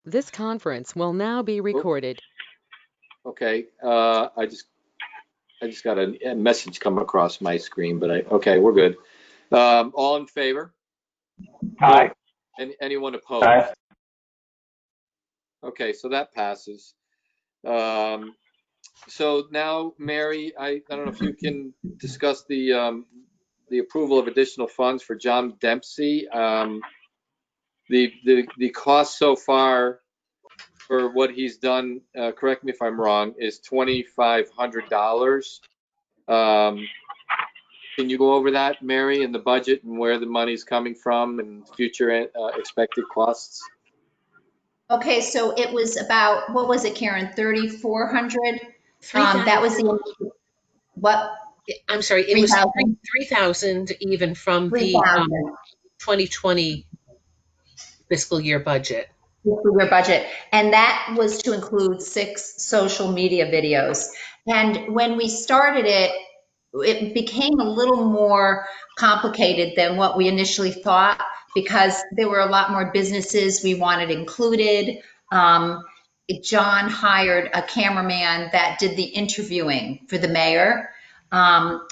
This conference will now be Oh, recorded. okay. I just got a message come across my screen, but okay, we're good. All in favor? Aye. Anyone Aye. opposed? Okay, so that passes. Um, so now, Mary, I don't know if you can discuss the approval of additional funds for John Dempsey. The cost so far for what he's done, correct me if I'm wrong, is $2,500. Um, can you go over that, Mary, and the budget and where the money's coming from and future expected costs? Okay, so it was about, what was it, Karen, 3,400? That was 3,000. what, I'm sorry, it was 3,000? 3,000 even from the 3,000 2020 fiscal year budget. for your budget. And that was to include 6 social media videos. And when we started it, it became a little more complicated than what we initially thought because there were a lot more businesses we wanted included. Um, John hired a cameraman that did the interviewing for the mayor. What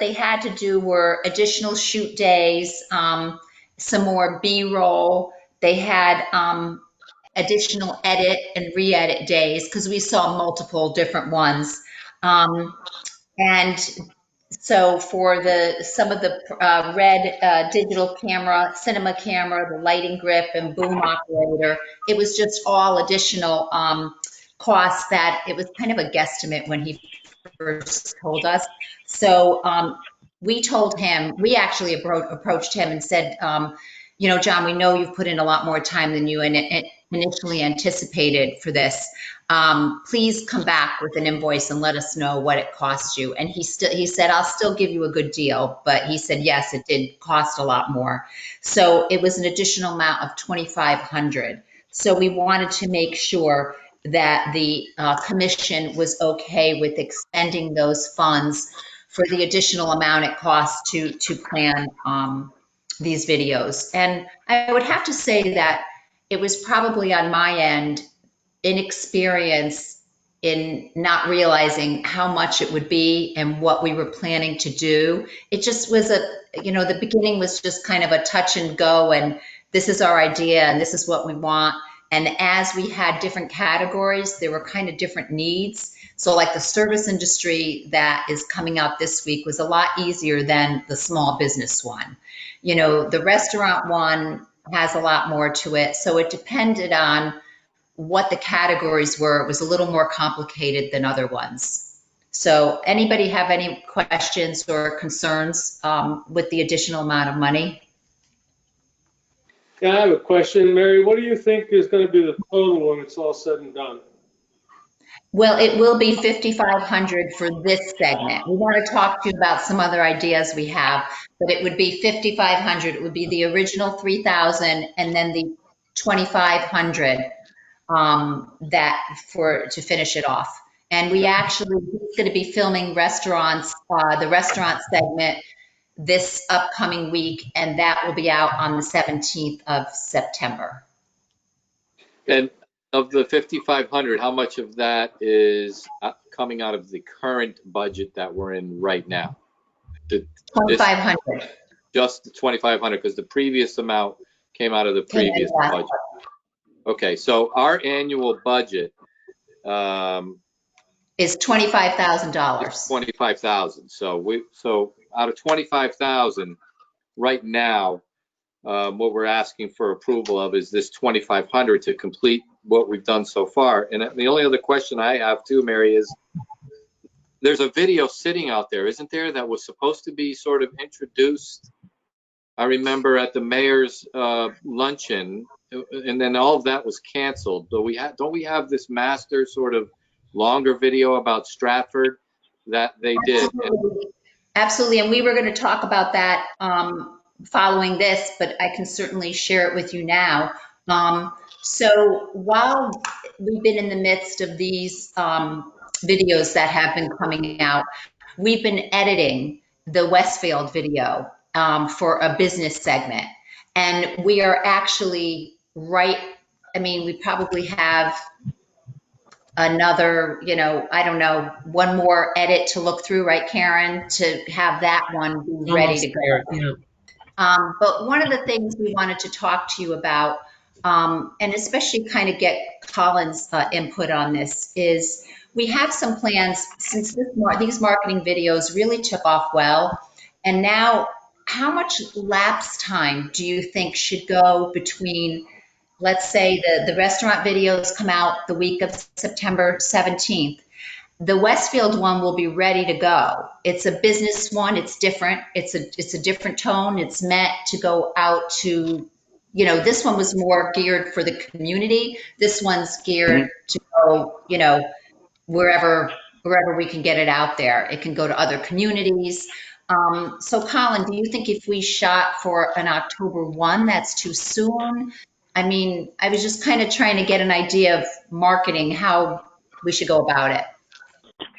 they had to do were additional shoot days, some more B-roll. They had additional edit and re-edit days because we saw multiple different ones. Um, and so for some of the red digital camera, cinema camera, the lighting grip and boom operator, it was just all additional costs that it was kind of a guesstimate when he first told us. So we told him, we actually approached him and said, John, we know you've put in a lot more time than you initially anticipated for this. Please come back with an invoice and let us know what it cost you. And he said, I'll still give you a good deal. But he said, yes, it did cost a lot more. So it was an additional amount of 2,500. So we wanted to make sure that the commission was okay with expending those funds for the additional amount it costs to plan these videos. And I would have to say that it was probably on my end inexperience in not realizing how much it would be and what we were planning to do. It just was the beginning was just kind of a touch and go, and this is our idea and this is what we want. And as we had different categories, there were kind of different needs. So like the service industry that is coming out this week was a lot easier than the small business one. The restaurant one has a lot more to it. So it depended on what the categories were. It was a little more complicated than other ones. So anybody have any questions or concerns with the additional amount of money? Yeah, I have a question, Mary. What do you think is going to be the total when it's all said and done? Well, it will be 5,500 for this segment. We want to talk to you about some other ideas we have, but it would be 5,500. It would be the original 3,000 and then the 2,500 to finish it off. And he's going to be filming restaurants, the restaurant segment this upcoming week, and that will be out on the 17th of September. And of the 5,500, how much of that is coming out of the current budget that we're in right now? 2,500. Just the 2,500, because the previous amount came out of the previous budget. Okay, so our annual budget is $25,000. 25,000. So out of 25,000 right now, what we're asking for approval of is this 2,500 to complete what we've done so far. And the only other question I have too, Mary, is there's a video sitting out there, isn't there, that was supposed to be sort of introduced? I remember at the mayor's luncheon, and then all of that was canceled. Don't we have this master sort of longer video about Stratford that they did? Absolutely. And we were going to talk about that following this, but I can certainly share it with you now. So while we've been in the midst of these videos that have been coming out, we've been editing the Westfield video for a business segment. And we are actually right, I mean, we probably have another, I don't know, one more edit to look through, right, Karen, to have that one be ready to Almost there, go. yeah. But one of the things we wanted to talk to you about, and especially kind of get Colin's input on this, is we have some plans since these marketing videos really took off well. And now, how much lapse time do you think should go between, let's say, the restaurant videos come out the week of September 17th? The Westfield one will be ready to go. It's a business one. It's different. It's a different tone. It's meant to go out to, this one was more geared for the community. This one's geared to go, wherever we can get it out there. It can go to other communities. So Colin, do you think if we shot for an October 1, that's too soon? I mean, I was just kind of trying to get an idea of marketing, how we should go about it.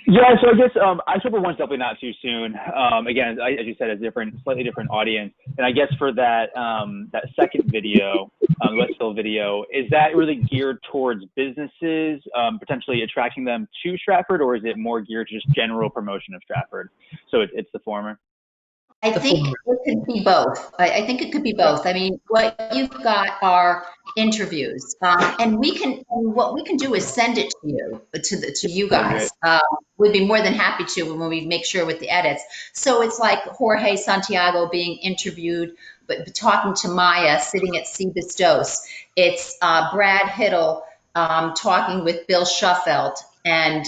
Yeah, so I guess October 1's definitely not too soon. Again, as you said, a slightly different audience. And I guess for that that second video, Westfield video, is that really geared towards businesses, potentially attracting them to Stratford, or is it more geared to just general promotion of Stratford? So it's the former. I think it could be both. I think it could be both. I mean, what you've got are interviews, and what we can do is send it to you, to you guys. We'd be more than happy to when we make sure with the edits. So it's like Jorge Santiago being interviewed, but talking to Maya, sitting at C. Bustos. It's Brad Hiddle talking with Bill Shuffelt, and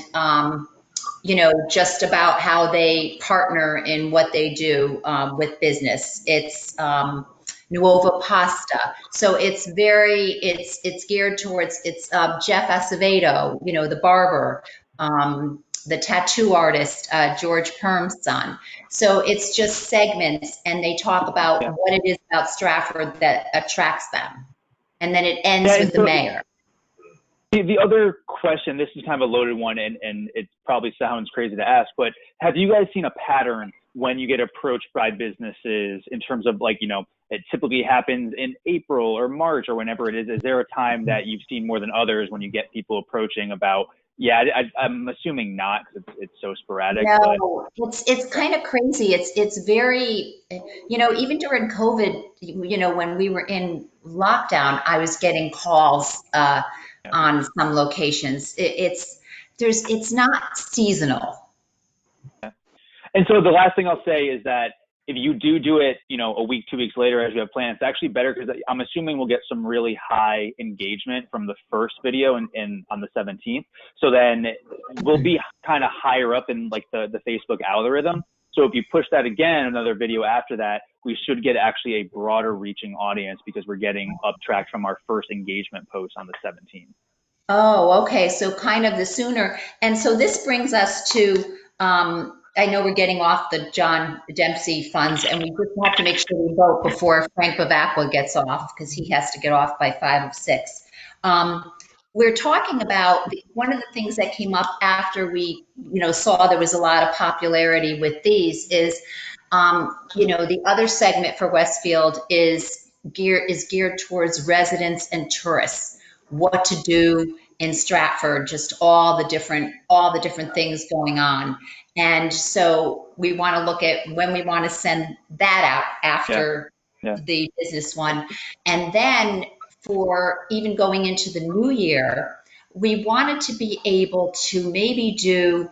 just about how they partner in what they do with business. It's Nuova Pasta. So it's geared towards, it's Jeff Acevedo, the barber, the tattoo artist, George Perm's son. So it's just segments, and they talk about what it is about Stratford that attracts them. And then it ends with the mayor. The other question, this is kind of a loaded one, and it probably sounds crazy to ask, but have you guys seen a pattern when you get approached by businesses in terms of, like, it typically happens in April or March or whenever it is? Is there a time that you've seen more than others when you get people approaching about? Yeah, I'm assuming not, because it's so sporadic. No, it's kind of crazy. It's very, even during COVID, when we were in lockdown, I was getting calls on some locations. It's not seasonal. And so the last thing I'll say is that if you do it, a week, 2 weeks later, as you have planned, it's actually better, because I'm assuming we'll get some really high engagement from the first video on the 17th. So then we'll be kind of higher up in like the Facebook algorithm. So if you push that again, another video after that, we should get actually a broader reaching audience, because we're getting uptracked from our first engagement post on the 17th. Oh, okay. So kind of the sooner. And so this brings us to, I know we're getting off the John Dempsey funds, and we just have to make sure we vote before Frank Bavacqua gets off, because he has to get off by 5 of 6. We're talking about one of the things that came up after we, saw there was a lot of popularity with these is, the other segment for Westfield is geared towards residents and tourists. What to do in Stratford, just all the different things going on. And so we want to look at when we want to send that out after the business one. And then for even going into the new year, we wanted to be able to maybe do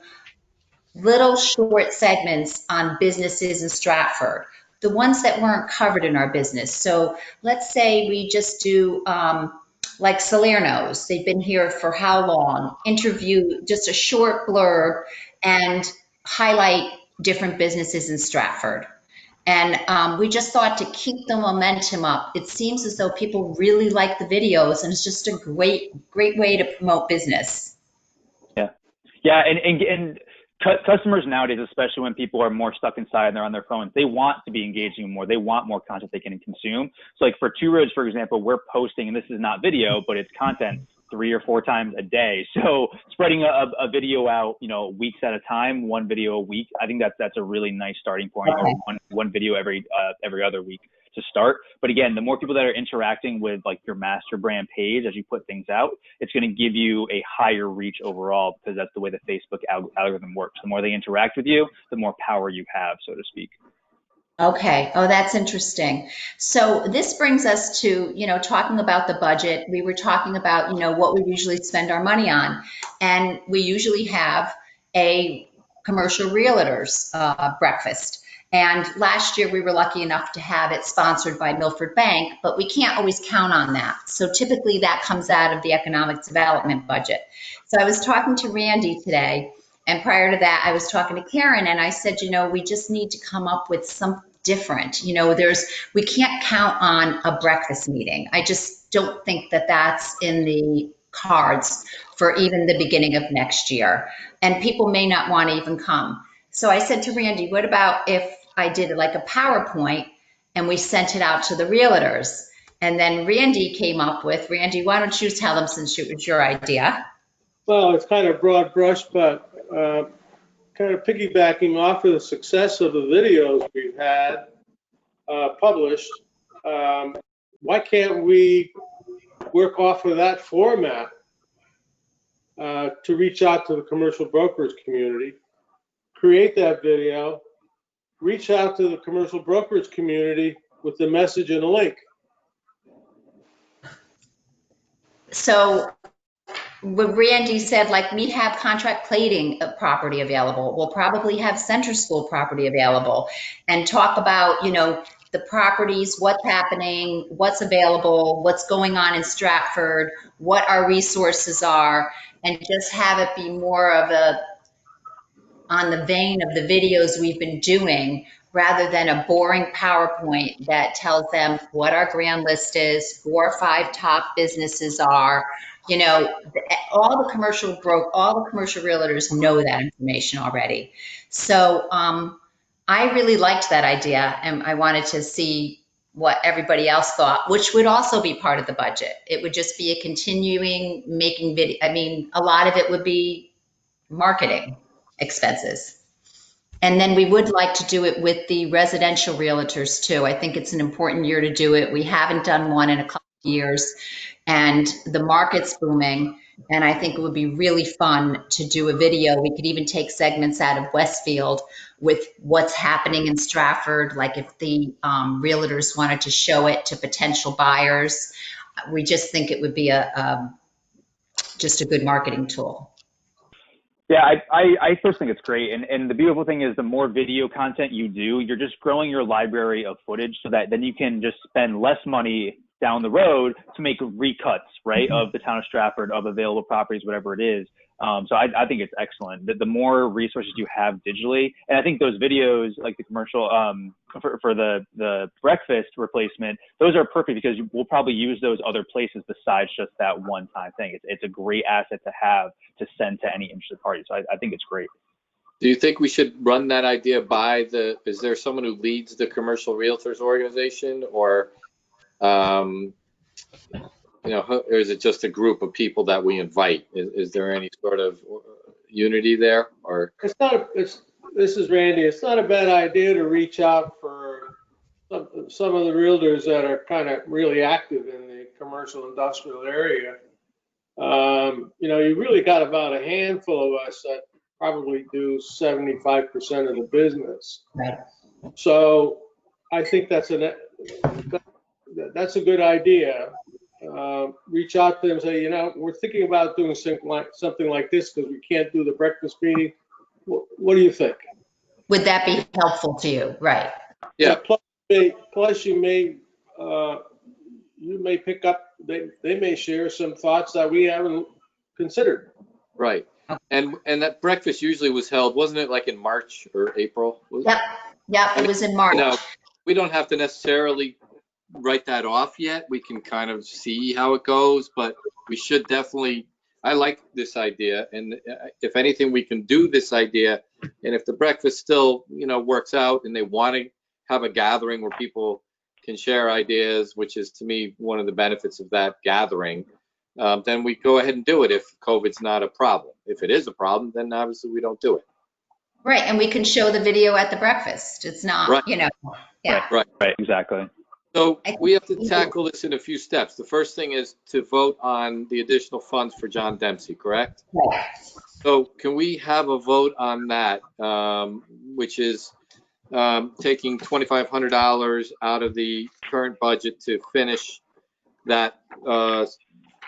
little short segments on businesses in Stratford, the ones that weren't covered in our business. So let's say we just do like Salerno's. They've been here for how long? Interview, just a short blurb, and highlight different businesses in Stratford. And we just thought to keep the momentum up. It seems as though people really like the videos, and it's just a great way to promote business. Yeah, and customers nowadays, especially when people are more stuck inside and they're on their phones, they want to be engaging more. They want more content they can consume. So like for Two Roads, for example, we're posting, and this is not video, but it's content 3 or 4 times a day. So spreading a video out, weeks at a time, one video a week, I think that's a really nice starting point, or one video every other week. to start. But again, the more people that are interacting with like your master brand page as you put things out, it's going to give you a higher reach overall, because that's the way the Facebook algorithm works. The more they interact with you, the more power you have, so to speak. Okay. Oh, that's interesting. So this brings us to, talking about the budget. We were talking about, what we usually spend our money on. And we usually have a commercial realtors breakfast. And last year we were lucky enough to have it sponsored by Milford Bank, but we can't always count on that. So typically that comes out of the economic development budget. So I was talking to Randy today, and prior to that, I was talking to Karen, and I said, we just need to come up with some different. We can't count on a breakfast meeting. I just don't think that that's in the cards for even the beginning of next year. And people may not want to even come. So I said to Randy, what about if I did like a PowerPoint and we sent it out to the realtors? And then Randy came up with, Randy, why don't you tell them, since it was your idea? Well, it's kind of broad brush, but kind of piggybacking off of the success of the videos we've had published, why can't we work off of that format to reach out to the commercial brokers community, create that video, reach out to the commercial brokerage community with the message and a link? So what Randy said, like, we have contract plating property available. We'll probably have center school property available, and talk about, the properties, what's happening, what's available, what's going on in Stratford, what our resources are, and just have it be more of on the vein of the videos we've been doing, rather than a boring PowerPoint that tells them what our grand list is, 4 or 5 top businesses are. All the commercial realtors know that information already. So I really liked that idea, and I wanted to see what everybody else thought, which would also be part of the budget. It would just be a continuing making video. I mean, a lot of it would be marketing expenses. And then we would like to do it with the residential realtors too. I think it's an important year to do it. We haven't done one in a couple of years, and the market's booming. And I think it would be really fun to do a video. We could even take segments out of Westfield with what's happening in Stratford, like if the realtors wanted to show it to potential buyers. We just think it would be just a good marketing tool. Yeah, I first think it's great. And the beautiful thing is, the more video content you do, you're just growing your library of footage, so that then you can just spend less money down the road to make recuts, right, of the town of Stratford, of available properties, whatever it is. So I think it's excellent. The more resources you have digitally, and I think those videos, like the commercial for the breakfast replacement, those are perfect, because we'll probably use those other places besides just that one-time thing. It's a great asset to have to send to any interested party. So I think it's great. Do you think we should run that idea by is there someone who leads the commercial realtors organization, or or is it just a group of people that we invite? Is there any sort of unity there, or? This is Randy. It's not a bad idea to reach out for some of the realtors that are kind of really active in the commercial industrial area. You really got about a handful of us that probably do 75% of the business. Right. So I think that's a good idea. Reach out to them and say, we're thinking about doing something like this because we can't do the breakfast meeting. What do you think? Would that be helpful to you? Right. Yeah. Plus you may pick up, they may share some thoughts that we haven't considered. Right. And that breakfast usually was held, wasn't it, like in March or April? Yep, it was in March. We don't have to necessarily write that off yet. We can kind of see how it goes, but we should definitely, I like this idea. And if anything, we can do this idea. And if the breakfast still, works out, and they want to have a gathering where people can share ideas, which is, to me, one of the benefits of that gathering, then we go ahead and do it if COVID's not a problem. If it is a problem, then obviously we don't do it. Right, and we can show the video at the breakfast. It's not, Right. Yeah. Right, exactly. So I think we have to tackle this in a few steps. The first thing is to vote on the additional funds for John Dempsey, correct? right. So can we have a vote on that, which is taking $2,500 out of the current budget to finish that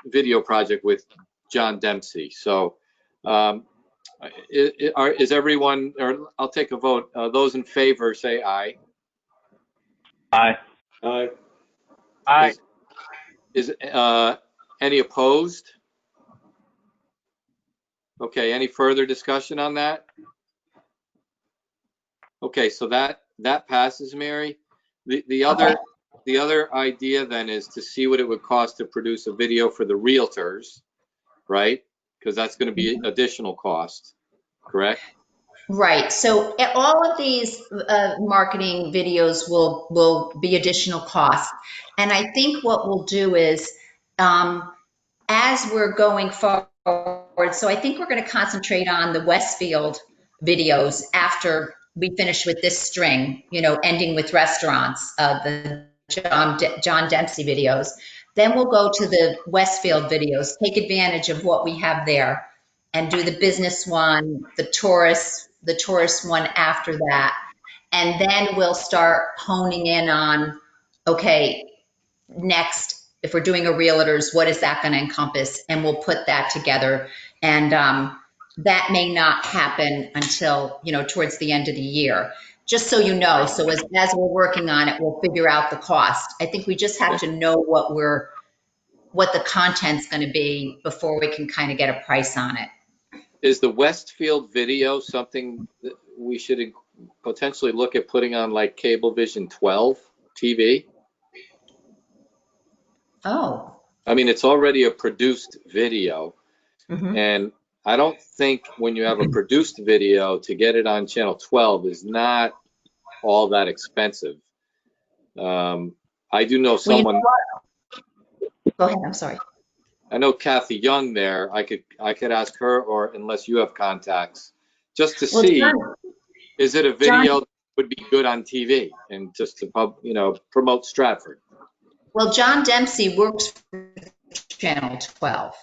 video project with John Dempsey? So is everyone, or I'll take a vote. Those in favor say aye. Aye. Aye. Aye. Is any opposed? Okay, any further discussion on that? Okay, so that passes, Mary. The other idea then is to see what it would cost to produce a video for the realtors, right? Because that's going to be additional cost, correct? Right. So all of these marketing videos will be additional costs. And I think what we'll do is, as we're going forward, so I think we're going to concentrate on the Westfield videos after we finish with this string, ending with restaurants, the John Dempsey videos. Then we'll go to the Westfield videos, take advantage of what we have there, and do the business one, the tourist one after that. And then we'll start honing in on, okay, next, if we're doing a realtors, what is that going to encompass? And we'll put that together. And that may not happen until, towards the end of the year. Just so you know, so as we're working on it, we'll figure out the cost. I think we just have to know what the content's going to be before we can kind of get a price on it. Is the Westfield video something that we should potentially look at putting on like Cablevision 12 TV? Oh. I mean, it's already a produced video, and I don't think when you have a produced video to get it on channel 12 is not all that expensive. I do know someone. Go ahead. I'm sorry. I know Kathy Young there. I could ask her, or unless you have contacts, just to see, is it a video that would be good on TV and just to promote Stratford. Well, John Dempsey works for Channel 12.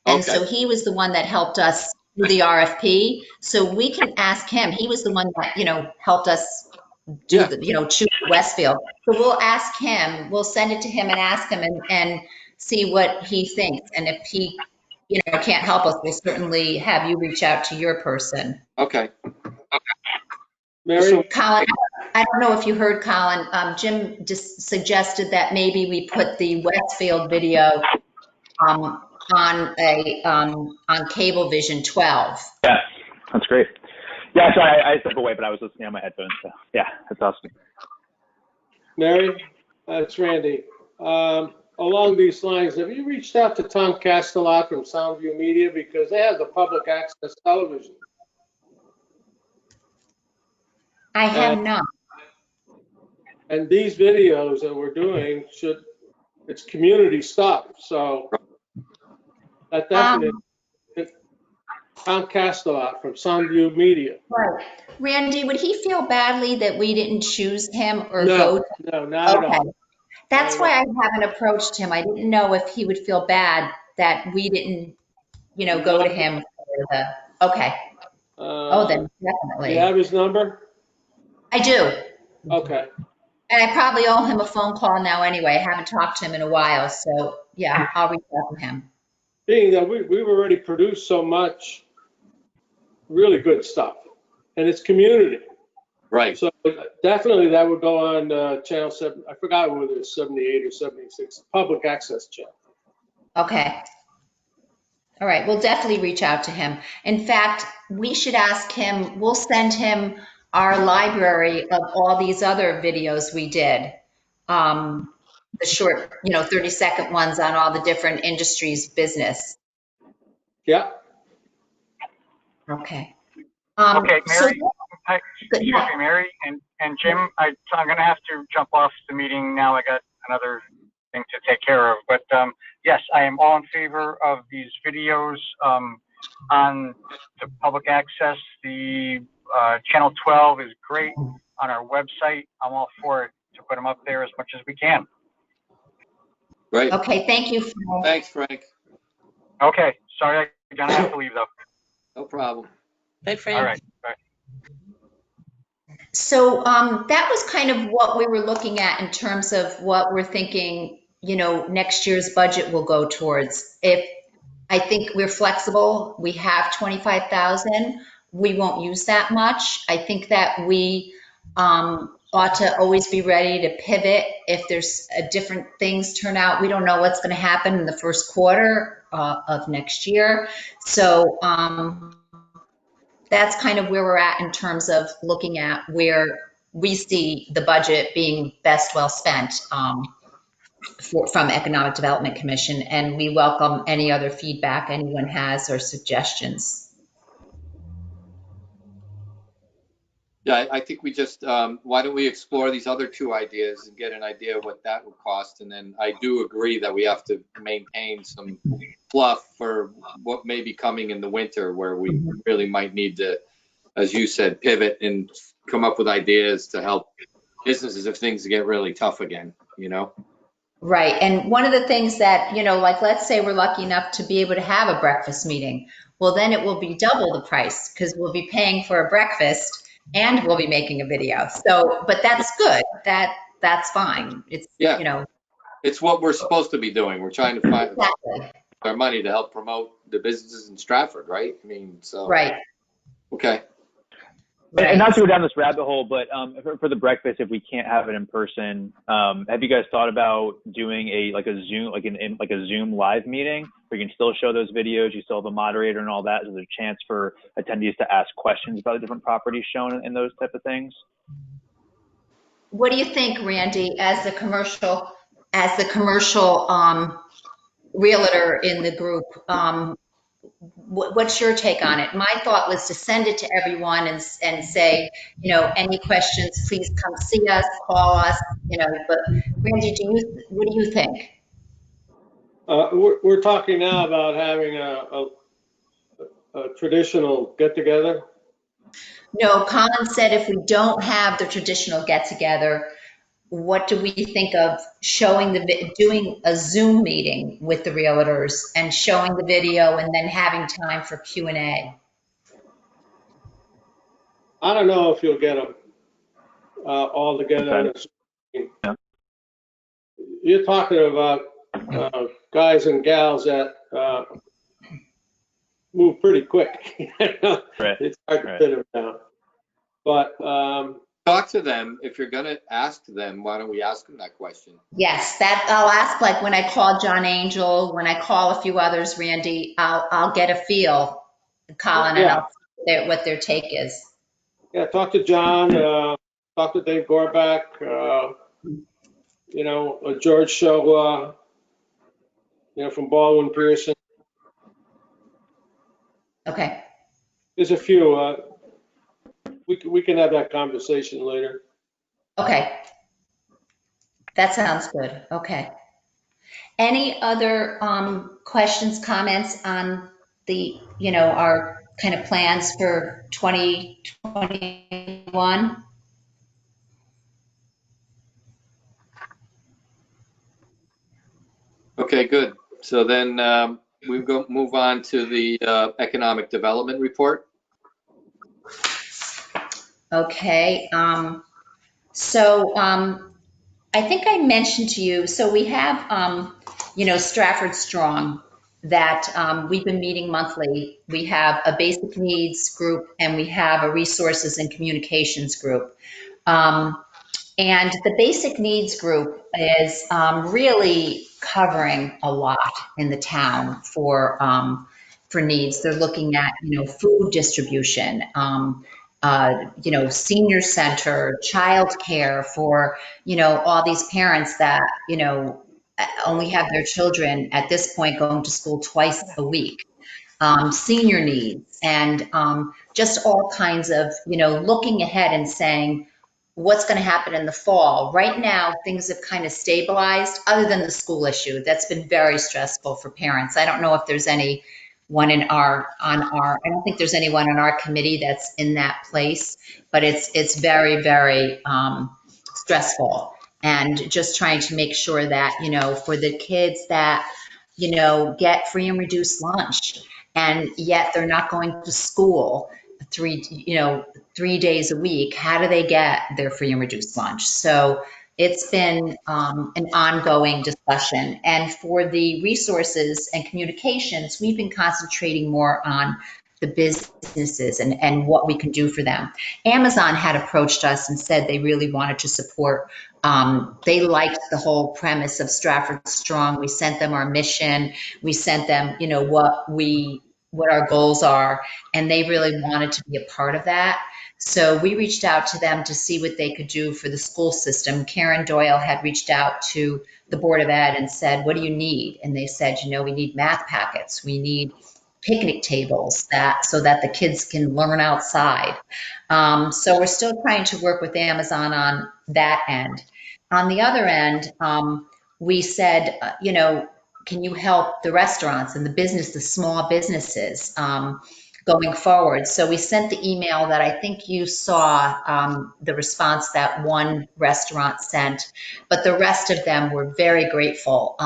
And Okay. so he was the one that helped us do the RFP. So we can ask him. He was the one that, helped us do choose Westfield. So we'll ask him, we'll send it to him and ask him and see what he thinks. And if he, can't help us, we'll certainly have you reach out to your person. Okay. Mary? Colin, I don't know if you heard Colin, Jim just suggested that maybe we put the Westfield video on Cablevision 12. Yeah, that's great. Yeah, so I stepped away, but I was listening on my headphones. So yeah, that's awesome. Mary? It's Randy. Along these lines, have you reached out to Tom Castellat from Soundview Media? Because they have the public access television. I have not. And these videos that we're doing it's community stuff. So that definitely, Tom Castellat from Soundview Media. Right. Randy, would he feel badly that we didn't choose him or No, go? no, not at all. That's why I haven't approached him. I didn't know if he would feel bad that we didn't, go to him for the, okay. Then definitely. Do you have his number? I do. Okay. And I probably owe him a phone call now anyway. I haven't talked to him in a while. So yeah, I'll reach out to him. Being that we've already produced so much really good stuff, and it's community. Right. So definitely that would go on channel 7. I forgot whether it's 78 or 76, public access channel. Okay. All right. We'll definitely reach out to him. In fact, we should ask him, we'll send him our library of all these other videos we did. The short, 30-second ones on all the different industries business. Yeah. Okay. Okay, Mary, Excuse me, Mary and Jim, I'm going to have to jump off the meeting now. I got another thing to take care of. But yes, I am all in favor of these videos on the public access. The channel 12 is great on our website. I'm all for it to put them up there as much as we can. Great. Okay, thank you, Frank. Thanks, Frank. Okay, sorry I'm gonna have to leave though. No problem. Bye, All Frank. right, bye. So that was kind of what we were looking at in terms of what we're thinking, next year's budget will go towards. If I think we're flexible, we have 25,000, we won't use that much. I think that we ought to always be ready to pivot if there's different things turn out. We don't know what's going to happen in the first quarter of next year. So that's kind of where we're at in terms of looking at where we see the budget being best well spent from Economic Development Commission, and we welcome any other feedback anyone has or suggestions. Yeah, I think we just, why don't we explore these other two ideas and get an idea of what that would cost? And then I do agree that we have to maintain some fluff for what may be coming in the winter, where we really might need to, as you said, pivot and come up with ideas to help businesses if things get really tough again, Right. And one of the things that, like let's say we're lucky enough to be able to have a breakfast meeting. Well, then it will be double the price because we'll be paying for a breakfast and we'll be making a video. So, but that's good. That's fine. It's, Yeah. It's what we're supposed to be doing. We're trying to find exactly. our money to help promote the businesses in Stratford, right? I mean, so. Right. Okay. Right. And not to go down this rabbit hole, but for the breakfast, if we can't have it in person, have you guys thought about doing a Zoom live meeting where you can still show those videos, you still have a moderator and all that? So there's a chance for attendees to ask questions about the different properties shown and those type of things. What do you think, Randy, as the commercial realtor in the group? What's your take on it? My thought was to send it to everyone and say, any questions, please come see us, call us, but Randy, what do you think? We're talking now about having a traditional get-together. No, Colin said if we don't have the traditional get-together, what do we think of doing a Zoom meeting with the realtors and showing the video and then having time for Q&A? I don't know if you'll get them all together. Yeah. You're talking about guys and gals that move pretty quick. Right. It's hard to fit them down. But talk to them. If you're going to ask them, why don't we ask them that question? Yes, that I'll ask, like when I call John Angel, when I call a few others, Randy, I'll get a feel, Colin, and I'll see what their take is. Yeah, talk to John, talk to Dave Gorback, George Show, from Baldwin Pearson. Okay. There's a few. We can have that conversation later. Okay. That sounds good. Okay. Any other questions, comments on the, our kind of plans for 2021? Okay, good. So then we move on to the economic development report. Okay. So I think I mentioned to you, so we have, Stratford Strong that we've been meeting monthly. We have a basic needs group and we have a resources and communications group. And the basic needs group is really covering a lot in the town for needs. They're looking at, food distribution, senior center, childcare for, all these parents that, only have their children at this point going to school twice a week. Senior needs and just all kinds of, looking ahead and saying, what's going to happen in the fall. Right now, things have kind of stabilized other than the school issue. That's been very stressful for parents. I don't know if there's anyone I don't think there's anyone on our committee that's in that place, but it's very, very stressful. and just trying to make sure that, for the kids that, get free and reduced lunch, and yet they're not going to school 3 days a week, how do they get their free and reduced lunch? So it's been an ongoing discussion. And for the resources and communications, we've been concentrating more on the businesses and what we can do for them. Amazon had approached us and said they really wanted to support. They liked the whole premise of Stratford Strong. We sent them our mission. We sent them, what our goals are, and they really wanted to be a part of that. So we reached out to them to see what they could do for the school system. Karen Doyle had reached out to the Board of Ed and said, "What do you need?" And they said, "We need math packets. We need picnic tables so that the kids can learn outside." So we're still trying to work with Amazon on that end. On the other end, we said, can you help the restaurants and the small businesses going forward? So we sent the email that I think you saw, the response that one restaurant sent, but the rest of them were very grateful.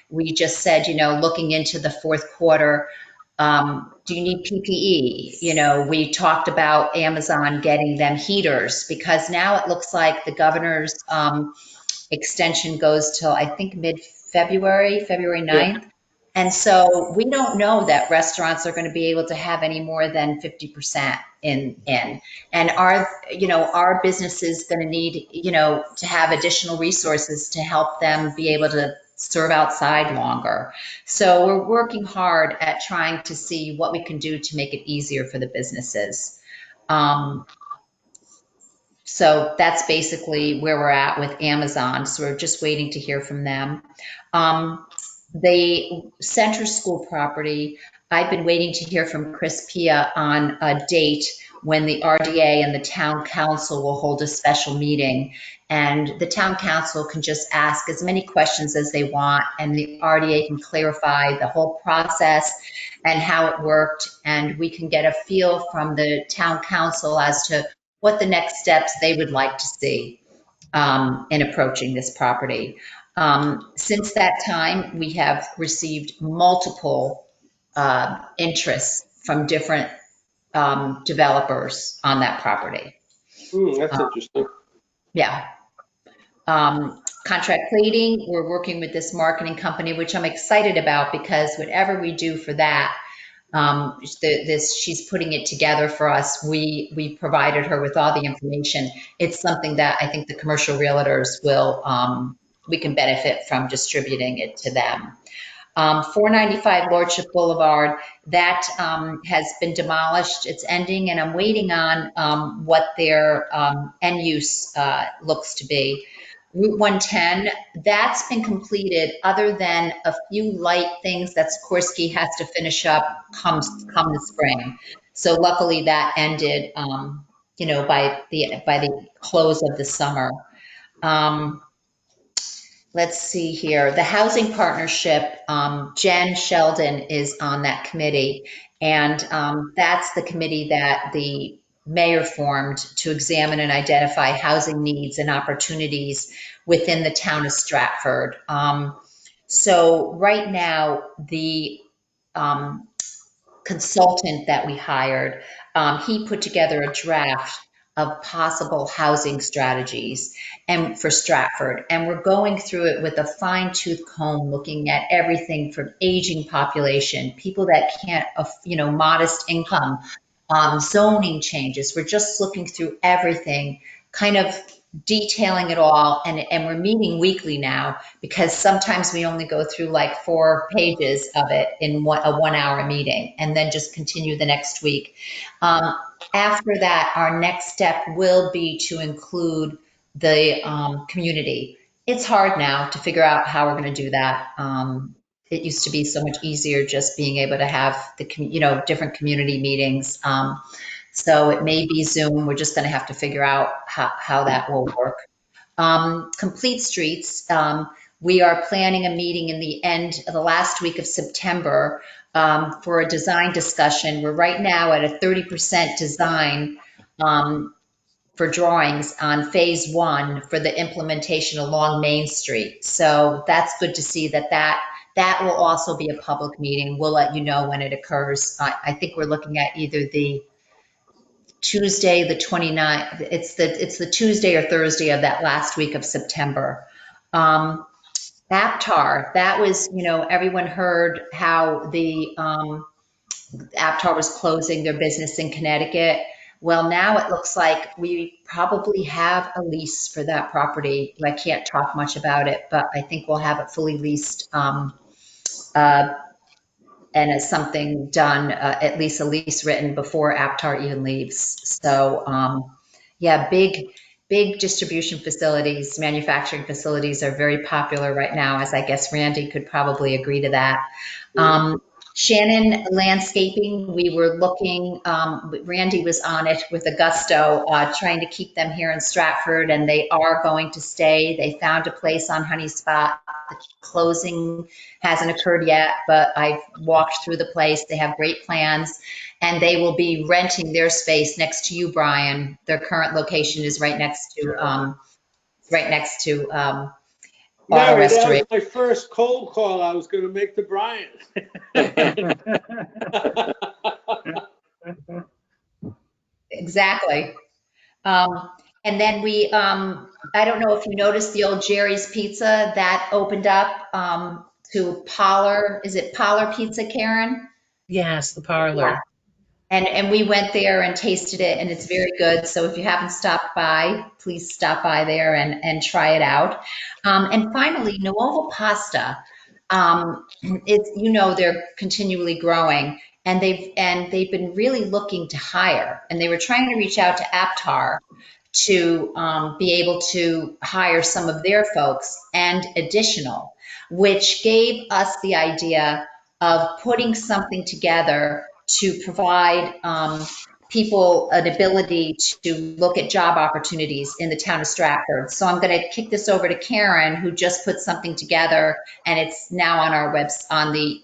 We just said, looking into the fourth quarter, do you need PPE? We talked about Amazon getting them heaters, because now it looks like the governor's extension goes till, I think, mid-February, February Yeah. 9th. And so we don't know that restaurants are going to be able to have any more than 50% in. And our business is going to need, to have additional resources to help them be able to serve outside longer. So we're working hard at trying to see what we can do to make it easier for the businesses. So that's basically where we're at with Amazon. So we're just waiting to hear from them. The Center School property, I've been waiting to hear from Chris Pia on a date when the RDA and the town council will hold a special meeting. And the town council can just ask as many questions as they want, and the RDA can clarify the whole process and how it worked. And we can get a feel from the town council as to what the next steps they would like to see in approaching this property. Since that time, we have received multiple interests from different developers on that property. That's interesting. Yeah. Contract plating, we're working with this marketing company, which I'm excited about, because whatever we do for that, she's putting it together for us. We provided her with all the information. It's something that I think the commercial realtors we can benefit from distributing it to them. 495 Lordship Boulevard, that has been demolished. It's ending, and I'm waiting on what their end use looks to be. Route 110, that's been completed, other than a few light things that Sikorsky has to finish up come the spring. So luckily that ended, by the close of the summer. Let's see here. The Housing Partnership, Jen Sheldon is on that committee, and that's the committee that the mayor formed to examine and identify housing needs and opportunities within the town of Stratford. So right now, the consultant that we hired, he put together a draft of possible housing strategies and for Stratford. And we're going through it with a fine-tooth comb, looking at everything from aging population, people that can't, modest income, zoning changes. We're just looking through everything, kind of detailing it all. And we're meeting weekly now, because sometimes we only go through like 4 pages of it in a 1-hour meeting, and then just continue the next week. After that, our next step will be to include the community. It's hard now to figure out how we're going to do that. It used to be so much easier just being able to have the different community meetings. So it may be Zoom. We're just going to have to figure out how that will work. Complete Streets, we are planning a meeting in the last week of September for a design discussion. We're right now at a 30% design for drawings on phase one for the implementation along Main Street. So that's good to see that will also be a public meeting. We'll let you know when it occurs. I think we're looking at either the Tuesday, the 29th. It's the Tuesday or Thursday of that last week of September. Aptar, that was, everyone heard how the Aptar was closing their business in Connecticut. Well, now it looks like we probably have a lease for that property. I can't talk much about it, but I think we'll have it fully leased. And as something done, at least a lease written before Aptar even leaves. So, yeah, big distribution facilities, manufacturing facilities are very popular right now, as I guess Randy could probably agree to that. Shannon Landscaping, we were looking, Randy was on it with a gusto, trying to keep them here in Stratford, and they are going to stay. They found a place on Honey Spot. The closing hasn't occurred yet, but I've walked through the place. They have great plans, and they will be renting their space next to you, Brian. Their current location is right next to Auto Mary, that was Restoration. my first cold call I was going to make to Brian. Exactly. And then I don't know if you noticed the old Jerry's Pizza that opened up to Parlor. Is it Parlor Pizza, Karen? Yes, the parlor. And we went there and tasted it, and it's very good. So if you haven't stopped by, please stop by there and try it out. And finally, Nuovo Pasta. They're continually growing, and they've been really looking to hire, and they were trying to reach out to Aptar to be able to hire some of their folks and additional, which gave us the idea of putting something together to provide people an ability to look at job opportunities in the town of Stratford. So I'm going to kick this over to Karen, who just put something together, and it's now on our on the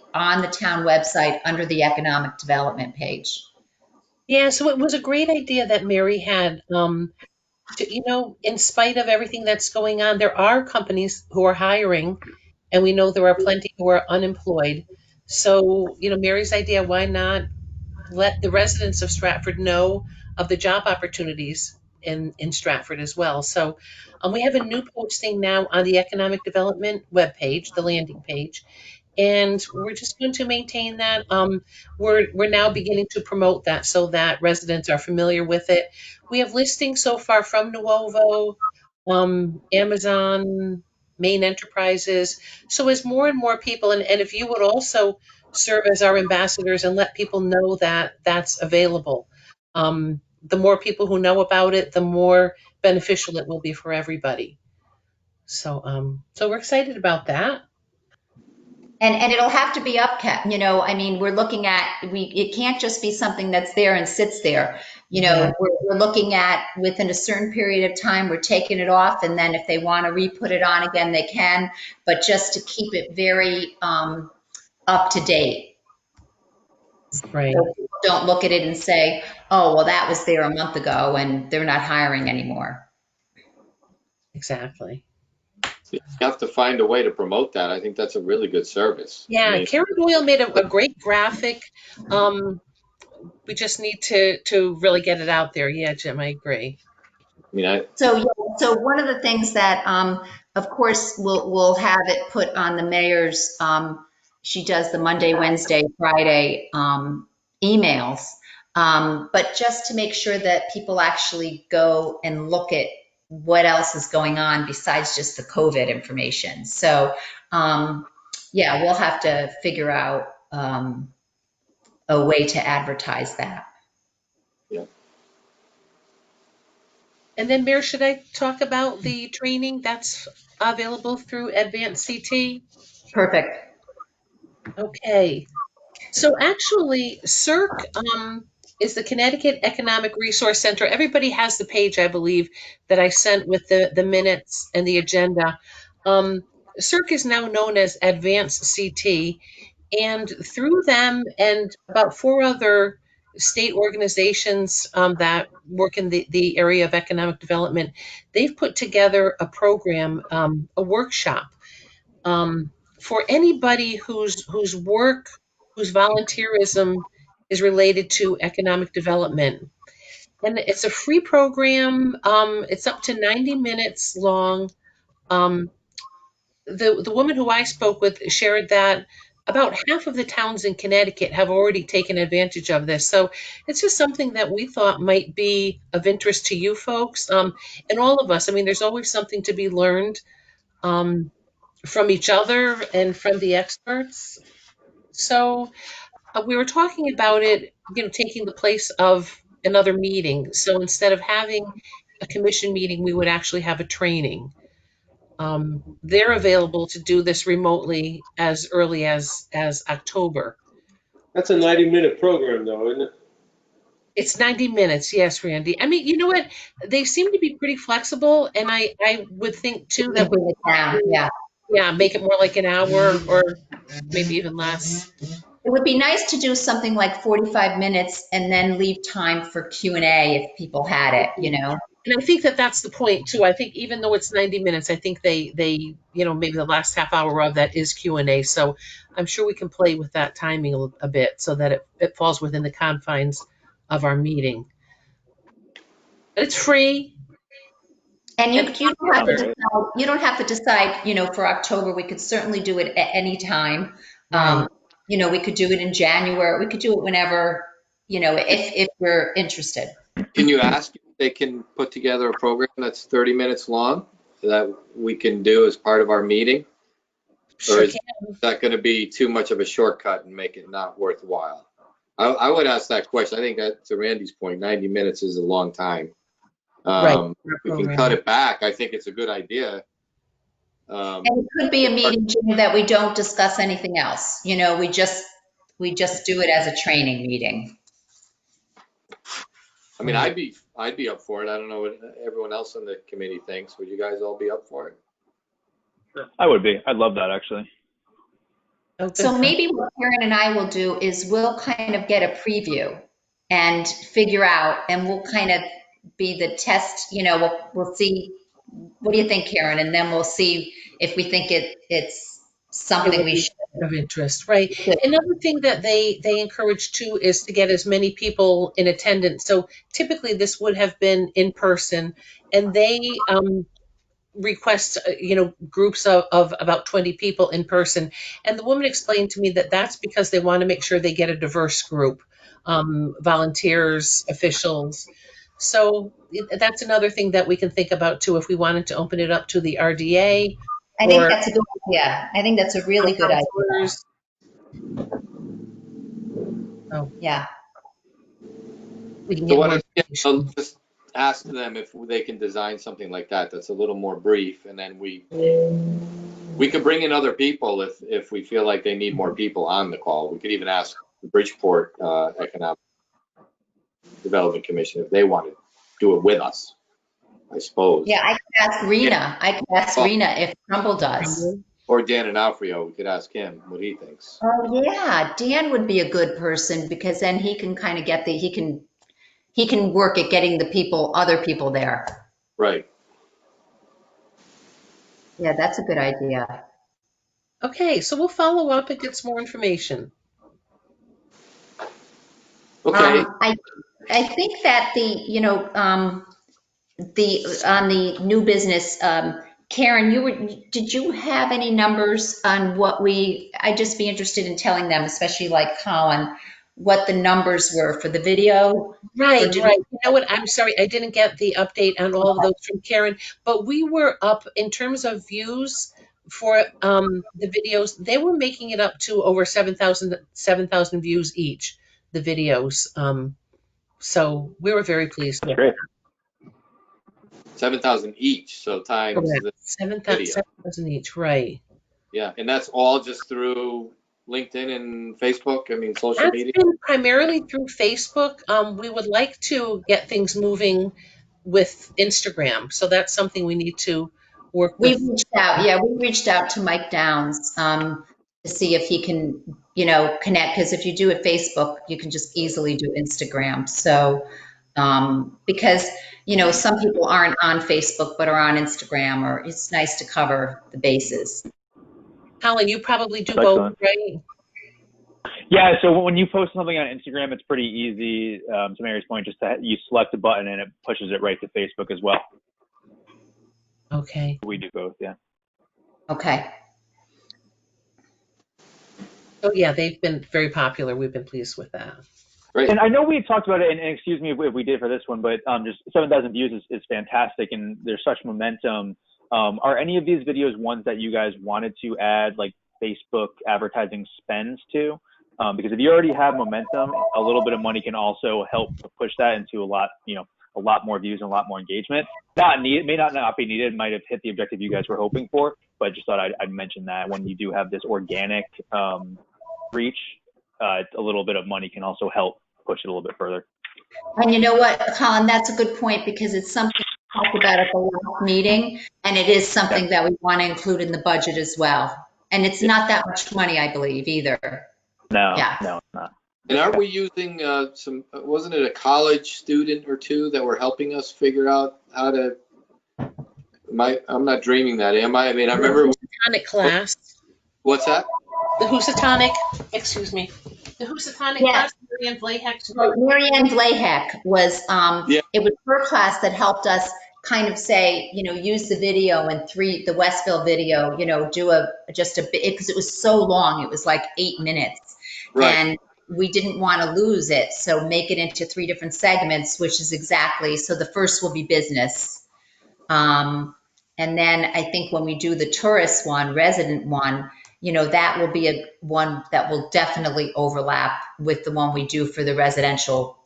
town website under the economic development page. Yeah, so it was a great idea that Mary had. In spite of everything that's going on, there are companies who are hiring, and we know there are plenty who are unemployed. So, Mary's idea, why not let the residents of Stratford know of the job opportunities in Stratford as well. So we have a new posting now on the Economic Development webpage, the landing page, and we're just going to maintain that. We're now beginning to promote that so that residents are familiar with it. We have listings so far from Nuovo, Amazon, Main Enterprises. So as more and more people, and if you would also serve as our ambassadors and let people know that that's available, the more people who know about it, the more beneficial it will be for everybody. So we're excited about that. And it'll have to be upkept, we're looking at, it can't just be something that's there and sits there. Yeah. We're looking at within a certain period of time, we're taking it off, and then if they want to re-put it on again, they can, but just to keep it very up to date. Right. So people don't look at it and say, oh, well, that was there a month ago and they're not hiring anymore. Exactly. You have to find a way to promote that. I think that's a really good service. Yeah, Karen Doyle made a great graphic. We just need to really get it out there. Yeah, Jim, I agree. So one of the things that, of course, we'll have it put on the mayor's. She does the Monday, Wednesday, Friday emails, but just to make sure that people actually go and look at what else is going on besides just the COVID information. So, yeah, we'll have to figure out a way to advertise that. Yeah. And then, Mayor, should I talk about the training that's available through Advanced CT? Perfect. Okay. So actually, CERC is the Connecticut Economic Resource Center. Everybody has the page, I believe, that I sent with the minutes and the agenda. CERC is now known as Advanced CT, and through them and about 4 other state organizations that work in the area of economic development, they've put together a program, a workshop for anybody whose work, whose volunteerism is related to economic development. And it's a free program. It's up to 90 minutes long. Um, the woman who I spoke with shared that about half of the towns in Connecticut have already taken advantage of this. So it's just something that we thought might be of interest to you folks, and all of us. I mean, there's always something to be learned um, from each other and from the experts. So we were talking about it, taking the place of another meeting. So instead of having a commission meeting, we would actually have a training. They're available to do this remotely as early as October. That's a 90-minute program, though, isn't it? It's 90 minutes, yes, Randy. I mean, you know what? They seem to be pretty flexible, and I would think too And that bring it down, yeah. yeah, make it more like an hour or maybe even less. It would be nice to do something like 45 minutes and then leave time for Q&A if people had it, you know? And I think that that's the point too. I think even though it's 90 minutes, I think they maybe the last half hour of that is Q&A. So I'm sure we can play with that timing a bit so that it falls within the confines of our meeting. But it's free. And you And don't have to Sounds decide, you don't have to decide, for October. We could certainly do it at any time. right. We could do it in January. We could do it whenever, if we're interested. Can you ask if they can put together a program that's 30 minutes long that we can do as part of our meeting? Sure Or is can. that going to be too much of a shortcut and make it not worthwhile? I would ask that question. I think that, to Randy's point, 90 minutes is a long time. Right. We can cut it back. I think it's a good idea. And it could be a meeting, Jim, that we don't discuss anything else. We just do it as a training meeting. I mean, I'd be up for it. I don't know what everyone else on the committee thinks. Would you guys all be up for it? I would be. I'd love that, actually. Oh, So good. maybe what Karen and I will do is we'll kind of get a preview and figure out, and we'll kind of be the test, we'll see, what do you think, Karen? And then we'll see if we think it's something we should. Of interest, right? Another thing that they encourage too is to get as many people in attendance. So typically this would have been in person, and they request groups of about 20 people in person. And the woman explained to me that that's because they want to make sure they get a diverse group, volunteers, officials. So that's another thing that we can think about too if we wanted to open it up to the RDA. I think that's a good idea. I think that's a really good idea. Oh. Yeah. So what I'll just ask them if they can design something like that that's a little more brief, and then we could bring in other people if we feel like they need more people on the call. We could even ask the Bridgeport Economic Development Commission if they want to do it with us, I suppose. Yeah, I could ask Rena. I could ask Rena if Trumbull does. Or Dan Onofrio, we could ask him what he thinks. Oh yeah, Dan would be a good person because then he can kind of get he can work at getting the other people there. Right. Yeah, that's a good idea. Okay, so we'll follow up and get some more information. Okay. I think that on the new business, Karen, did you have any numbers on I'd just be interested in telling them, especially like Colin, what the numbers were for the video? Right. You know what? I'm sorry, I didn't get the update on all of those from Karen, but we were up in terms of views for the videos. They were making it up to over 7,000 views each, the videos. So we were very pleased with Great. that. 7,000 each, so times the 7,000 each, right? Yeah, and that's all just through LinkedIn and Facebook. I mean, social media. That's been primarily through Facebook. We would like to get things moving with Instagram, so that's something we need to work with. We reached out to Mike Downs to see if he can, connect, because if you do it Facebook, you can just easily do Instagram. So, because, some people aren't on Facebook but are on Instagram, or it's nice to cover the bases. Colin, you probably do That's both, excellent. right? Yeah, so when you post something on Instagram, it's pretty easy. To Mary's point, just you select a button and it pushes it right to Facebook as well. Okay. We do both, yeah. Okay. Oh, yeah, they've been very popular. We've been pleased with that. Great. And I know we had talked about it, and excuse me if we did for this one, but just 7,000 views is fantastic, and there's such momentum. Are any of these videos ones that you guys wanted to add like Facebook advertising spends to? Because if you already have momentum, a little bit of money can also help push that into a lot more views and a lot more engagement. May not be needed, might have hit the objective you guys were hoping for, but just thought I'd mention that when you do have this organic reach, a little bit of money can also help push it a little bit further. And you know what, Colin, that's a good point, because it's something we talked about at the last meeting, and it is something that we want to include in the budget as well. And it's not that much money, I believe, either. No, Yeah. no, it's not. And aren't we using wasn't it a college student or two that were helping us figure out how to, I'm not dreaming that, am I? I mean, I remember. Housatonic class. What's that? The Housatonic, excuse me. The Housatonic Yeah. class, Marianne Vlahek. Well, Marianne Vlahek was, Yeah. it was her class that helped us kind of say, use the video and the Westville video, do just a bit, because it was so long. It was like 8 minutes. Right. And we didn't want to lose it. So make it into 3 different segments, which is exactly, so the first will be business. And then I think when we do the tourist one, resident one, that will be one that will definitely overlap with the one we do for the residential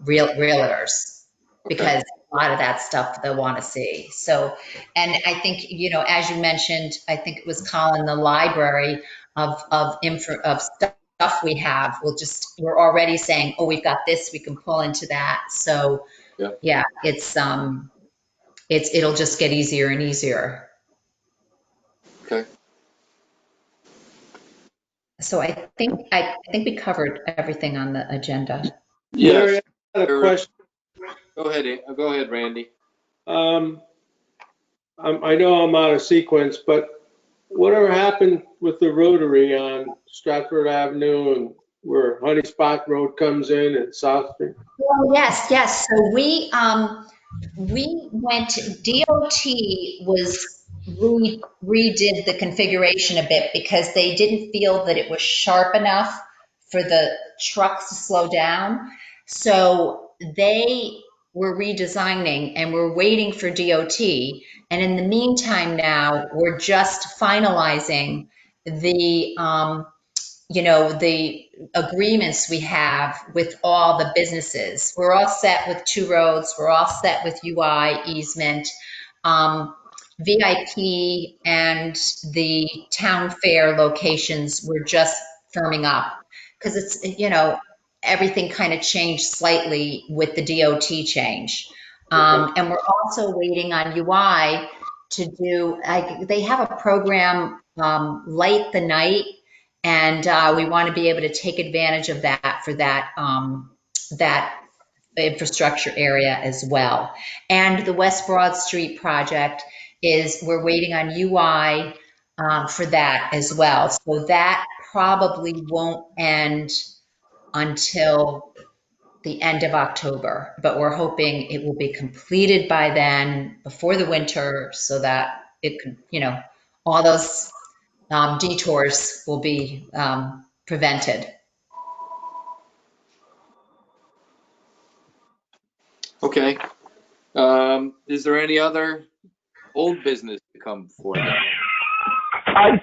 realtors, because a lot of that stuff they'll want to see. So, and I think, as you mentioned, I think it was Colin, the library of stuff we have, we're already saying, oh, we've got this, we can pull into that. So yeah, it'll just get easier and easier. Okay. So I think we covered everything on the agenda. Yes. I had a question. Go ahead, Randy. I know I'm out of sequence, but whatever happened with the rotary on Stratford Avenue and where Honey Spot Road comes in and South Street? Well, yes. So we went, DOT redid the configuration a bit, because they didn't feel that it was sharp enough for the trucks to slow down. So they were redesigning, and we're waiting for DOT. And in the meantime now, we're just finalizing the the agreements we have with all the businesses. We're all set with 2 roads. We're all set with UI easement. VIP and the town fair locations, we're just firming up, because it's, everything kind of changed slightly with the DOT change. And we're also waiting on UI to do, they have a program, Light the Night, and we want to be able to take advantage of that for that infrastructure area as well. And the West Broad Street project we're waiting on UI for that as well. So that probably won't end until the end of October, but we're hoping it will be completed by then, before the winter, so that it could, all those detours will be prevented. Okay. Is there any other old business to come before that?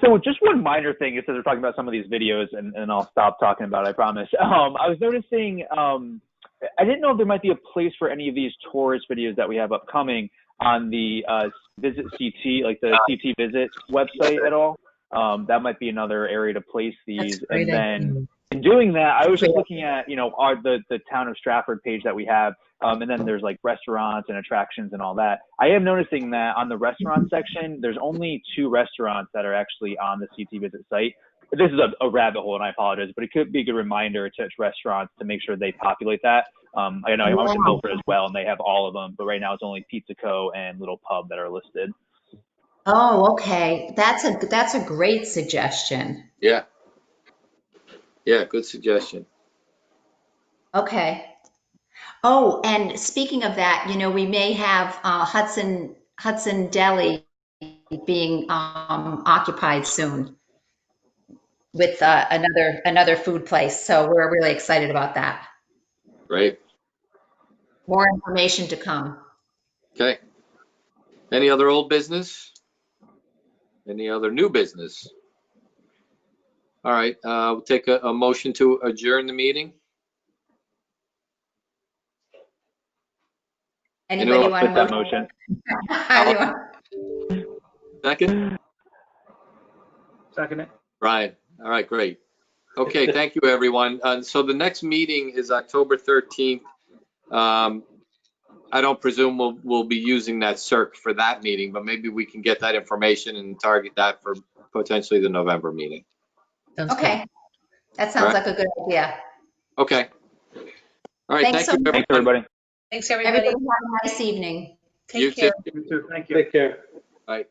So just one minor thing, as we're talking about some of these videos, and I'll stop talking about it, I promise. I was noticing, I didn't know if there might be a place for any of these tourist videos that we have upcoming on the Visit CT, like the CT Visit website at all. That might be another area to place these. And then in doing that, I was just looking at, the Town of Stratford page that we have. And then there's like restaurants and attractions and all that. I am noticing that on the restaurant section, there's only 2 restaurants that are actually on the CT Visit site. this is a rabbit hole, and I apologize, but it could be a good reminder to restaurants to make sure they populate that. I know I went to Milford as well, and they have all of them, but right now it's only Pizza Co. and Little Pub that are listed. Oh, okay. That's a great suggestion. Yeah. Yeah, good suggestion. Okay. Oh, and speaking of that, we may have Hudson Deli being occupied soon with another food place. So we're really excited about that. Great. More information to come. Okay. Any other old business? Any other new business? All right, we'll take a motion to adjourn the meeting. Anybody I'll want fit to that motion. Second? Second it. Brian. All right, great. Okay, thank you, everyone. So the next meeting is October 13th. I don't presume we'll be using that CERC for that meeting, but maybe we can get that information and target that for potentially the November meeting. Sounds good. Okay, that sounds like a good idea. Okay. All right, Thanks thank so you, much. Thanks, everyone. everybody. Thanks, everybody. Everybody have a nice evening. You Take care. too. You too. Thank you. Take care. Bye.